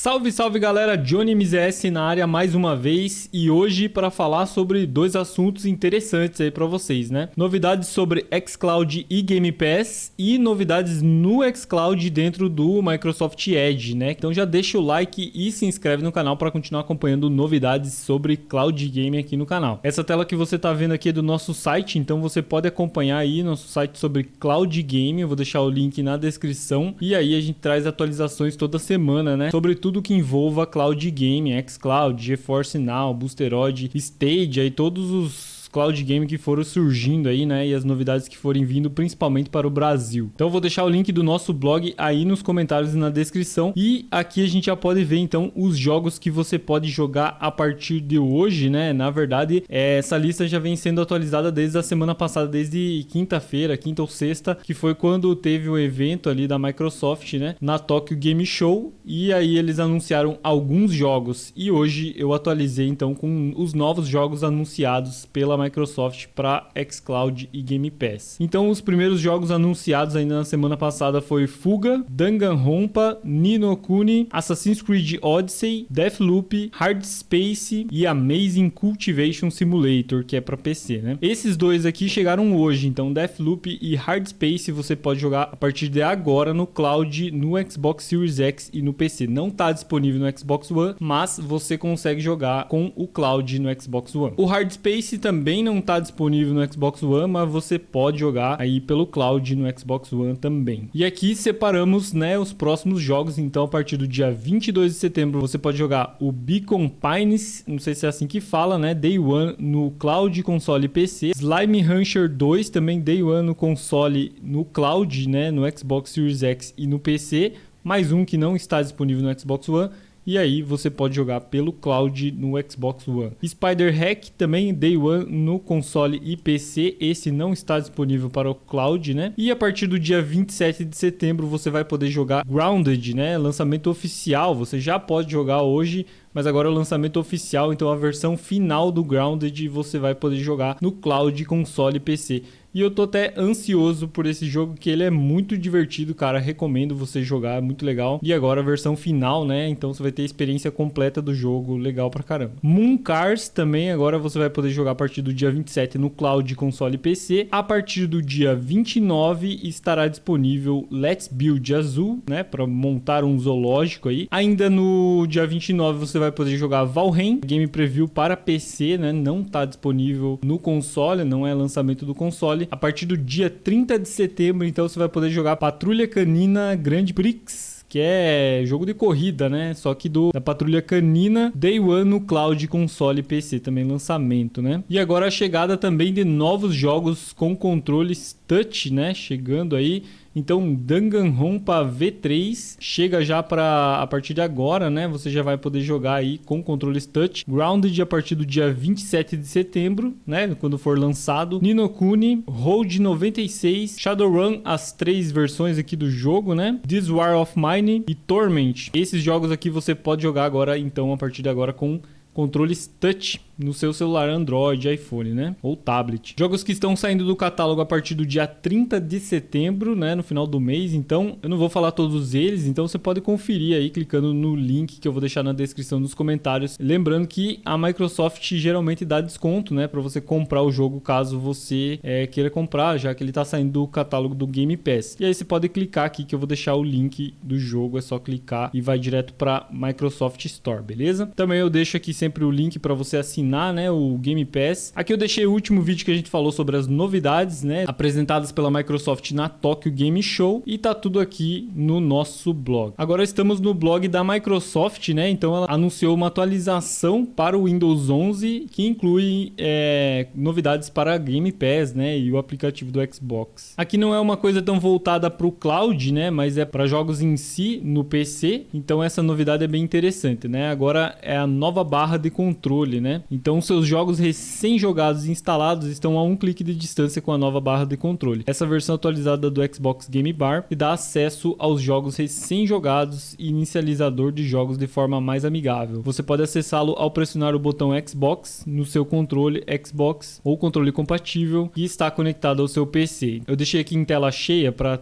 Salve, salve galera, Johnny MZS na área mais uma vez e hoje para falar sobre dois assuntos interessantes aí para vocês, né? Novidades sobre xCloud e Game Pass e novidades no xCloud dentro do Microsoft Edge, né? Então já deixa o like e se inscreve no canal para continuar acompanhando novidades sobre Cloud Game aqui no canal. Essa tela que você tá vendo aqui é do nosso site, então você pode acompanhar aí nosso site sobre Cloud Game, eu vou deixar o link na descrição e aí a gente traz atualizações toda semana, né? Sobre tudo que envolva Cloud Game, xCloud, GeForce Now, Boosteroid, Stadia e todos os Cloud Game que foram surgindo aí, né? E as novidades que forem vindo principalmente para o Brasil. Então eu vou deixar o link do nosso blog aí nos comentários e na descrição. E aqui a gente já pode ver então os jogos que você pode jogar a partir de hoje, né? Na verdade, essa lista já vem sendo atualizada desde a semana passada, desde quinta-feira, quinta ou sexta, que foi quando teve o evento ali da Microsoft, né? Na Tokyo Game Show. E aí eles anunciaram alguns jogos. E hoje eu atualizei então com os novos jogos anunciados pela Microsoft para xCloud e Game Pass. Então os primeiros jogos anunciados ainda na semana passada foi Fuga, Danganronpa, Ni no Kuni, Assassin's Creed Odyssey, Deathloop, Hard Space e Amazing Cultivation Simulator, que é para PC, né? Esses dois aqui chegaram hoje, então Deathloop e Hard Space você pode jogar a partir de agora no Cloud, no Xbox Series X e no PC. Não está disponível no Xbox One, mas você consegue jogar com o Cloud no Xbox One. O Hard Space também não está disponível no Xbox One, mas você pode jogar aí pelo Cloud no Xbox One também. E aqui separamos, né, os próximos jogos. Então a partir do dia 22 de setembro você pode jogar o Beacon Pines, não sei se é assim que fala, né, Day One no Cloud, console e PC. Slime Rancher 2 também Day One no console, no Cloud, né, no Xbox Series X e no PC. Mais um que não está disponível no Xbox One. E aí você pode jogar pelo Cloud no Xbox One. Spider Hack também Day One no console e PC. Esse não está disponível para o Cloud, né? E a partir do dia 27 de setembro você vai poder jogar Grounded, né? Lançamento oficial. Você já pode jogar hoje, mas agora é o lançamento oficial. Então a versão final do Grounded você vai poder jogar no Cloud, console e PC. E eu tô até ansioso por esse jogo, que ele é muito divertido, cara. Recomendo você jogar, é muito legal. E agora a versão final, né? Então você vai ter a experiência completa do jogo, legal pra caramba. Moon Cars também, agora você vai poder jogar a partir do dia 27 no Cloud, console e PC. A partir do dia 29 estará disponível Let's Build Azul, né? Pra montar um zoológico aí. Ainda no dia 29 você vai poder jogar Valheim, game preview para PC, né? Não tá disponível no console, não é lançamento do console. A partir do dia 30 de setembro, então você vai poder jogar Patrulha Canina Grand Prix, que é jogo de corrida, né? Só que da Patrulha Canina, Day One no Cloud, console e PC, também lançamento, né? E agora a chegada também de novos jogos com controles touch, né? Chegando aí. Então, Danganronpa V3 chega já a partir de agora, né? Você já vai poder jogar aí com controles touch. Grounded a partir do dia 27 de setembro, né? Quando for lançado. Ni no Kuni, Road 96, Shadowrun, as 3 versões aqui do jogo, né? This War of Mine e Torment. Esses jogos aqui você pode jogar agora, então, a partir de agora com controles touch no seu celular Android, iPhone, né? Ou tablet. Jogos que estão saindo do catálogo a partir do dia 30 de setembro, né? No final do mês. Então, eu não vou falar todos eles. Então, você pode conferir aí clicando no link que eu vou deixar na descrição dos comentários. Lembrando que a Microsoft geralmente dá desconto, né? Para você comprar o jogo caso você queira comprar, já que ele está saindo do catálogo do Game Pass. E aí você pode clicar aqui que eu vou deixar o link do jogo. É só clicar e vai direto para Microsoft Store, beleza? Também eu deixo aqui sempre o link para você assinar, né, o Game Pass. Aqui eu deixei o último vídeo que a gente falou sobre as novidades, né, apresentadas pela Microsoft na Tokyo Game Show, e tá tudo aqui no nosso blog. Agora estamos no blog da Microsoft, né, então ela anunciou uma atualização para o Windows 11 que inclui novidades para Game Pass, né, e o aplicativo do Xbox. Aqui não é uma coisa tão voltada para o cloud, né, mas é para jogos em si no PC, então essa novidade é bem interessante, né. Agora é a nova barra de controle, né. Então seus jogos recém-jogados e instalados estão a um clique de distância com a nova barra de controle. Essa versão atualizada do Xbox Game Bar te dá acesso aos jogos recém-jogados e inicializador de jogos de forma mais amigável. Você pode acessá-lo ao pressionar o botão Xbox no seu controle Xbox ou controle compatível que está conectado ao seu PC. Eu deixei aqui em tela cheia para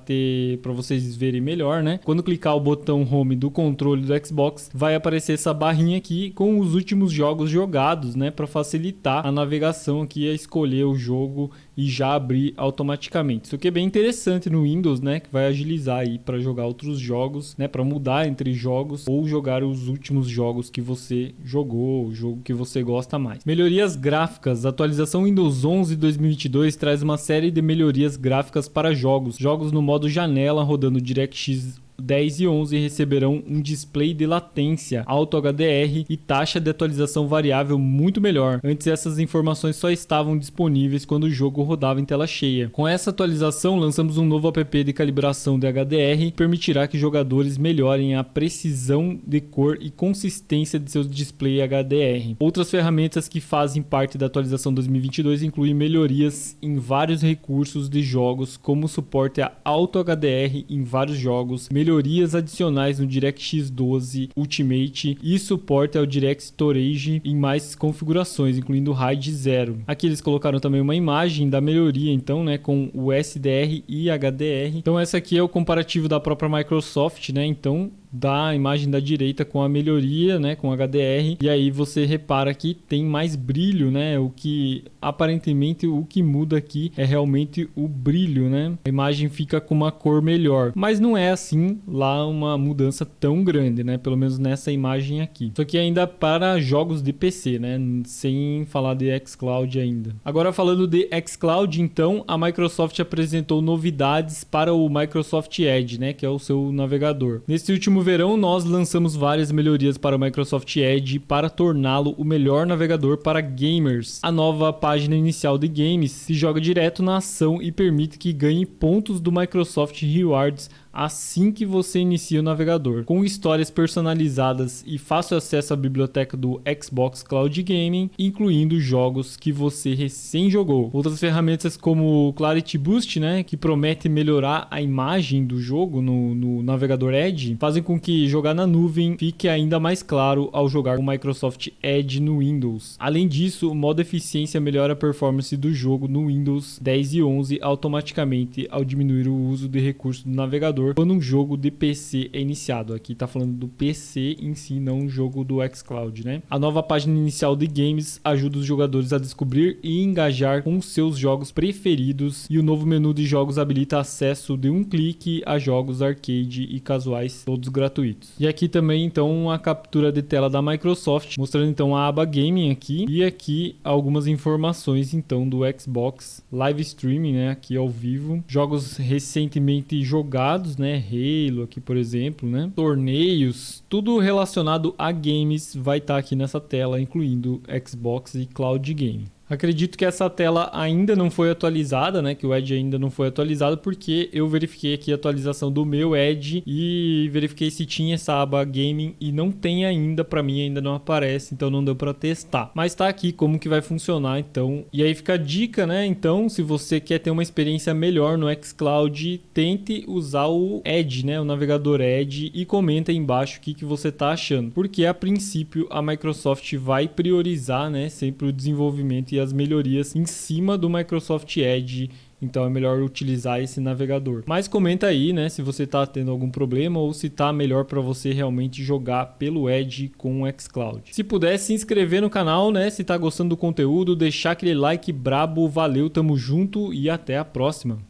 vocês verem melhor, né? Quando clicar o botão Home do controle do Xbox, vai aparecer essa barrinha aqui com os últimos jogos jogados, né? Para facilitar a navegação aqui, a escolher o jogo e já abrir automaticamente. Isso aqui é bem interessante no Windows, né? Que vai agilizar aí para jogar outros jogos, né? Para mudar entre jogos ou jogar os últimos jogos que você jogou, o jogo que você gosta mais. Melhorias gráficas. A atualização Windows 11 2022 traz uma série de melhorias gráficas para jogos. Jogos no modo janela rodando DirectX 10 e 11 receberão um display de latência, Auto HDR e taxa de atualização variável muito melhor. Antes essas informações só estavam disponíveis quando o jogo rodava em tela cheia. Com essa atualização lançamos um novo app de calibração de HDR que permitirá que jogadores melhorem a precisão de cor e consistência de seus display HDR. Outras ferramentas que fazem parte da atualização 2022 incluem melhorias em vários recursos de jogos, como suporte a Auto HDR em vários jogos, melhorias adicionais no DirectX 12 Ultimate e suporte ao Direct Storage em mais configurações, incluindo RAID 0. Aqui eles colocaram também uma imagem da melhoria, então, né, com o SDR e HDR. Então essa aqui é o comparativo da própria Microsoft, né? Então da imagem da direita com a melhoria, né, com HDR, e aí você repara que tem mais brilho, né? O que aparentemente o que muda aqui é realmente o brilho, né? A imagem fica com uma cor melhor, mas não é assim lá uma mudança tão grande, né? Pelo menos nessa imagem aqui. Isso aqui ainda para jogos de PC, né? Sem falar de xCloud ainda. Agora falando de xCloud, então a Microsoft apresentou novidades para o Microsoft Edge, né? Que é o seu navegador. Nesse último verão, nós lançamos várias melhorias para o Microsoft Edge para torná-lo o melhor navegador para gamers. A nova página inicial de games se joga direto na ação e permite que ganhe pontos do Microsoft Rewards assim que você inicia o navegador. Com histórias personalizadas e fácil acesso à biblioteca do Xbox Cloud Gaming, incluindo jogos que você recém jogou. Outras ferramentas como o Clarity Boost, né, que promete melhorar a imagem do jogo no navegador Edge, fazem com que jogar na nuvem fique ainda mais claro ao jogar o Microsoft Edge no Windows. Além disso, o modo eficiência melhora a performance do jogo no Windows 10 e 11 automaticamente ao diminuir o uso de recursos do navegador quando um jogo de PC é iniciado. Aqui está falando do PC em si, não um jogo do xCloud, né? A nova página inicial de games ajuda os jogadores a descobrir e engajar com seus jogos preferidos, e o novo menu de jogos habilita acesso de um clique a jogos arcade e casuais, todos gratuitos. E aqui também então a captura de tela da Microsoft, mostrando então a aba Gaming aqui, e aqui algumas informações então do Xbox Live Streaming, né, aqui ao vivo, jogos recentemente jogados, né, Halo aqui por exemplo, né, torneios, tudo relacionado a games vai estar aqui nessa tela, incluindo Xbox e Cloud Gaming. Acredito que essa tela ainda não foi atualizada, né? Que o Edge ainda não foi atualizado, porque eu verifiquei aqui a atualização do meu Edge e verifiquei se tinha essa aba Gaming e não tem ainda, para mim ainda não aparece, então não deu para testar. Mas tá aqui como que vai funcionar, então. E aí fica a dica, né? Então, se você quer ter uma experiência melhor no xCloud, tente usar o Edge, né? O navegador Edge, e comenta aí embaixo o que você tá achando. Porque a princípio a Microsoft vai priorizar, né? Sempre o desenvolvimento e as melhorias em cima do Microsoft Edge, então é melhor utilizar esse navegador. Mas comenta aí, né, se você está tendo algum problema ou se está melhor para você realmente jogar pelo Edge com o xCloud. Se puder, se inscrever no canal, né, se está gostando do conteúdo, deixar aquele like brabo, valeu, tamo junto e até a próxima.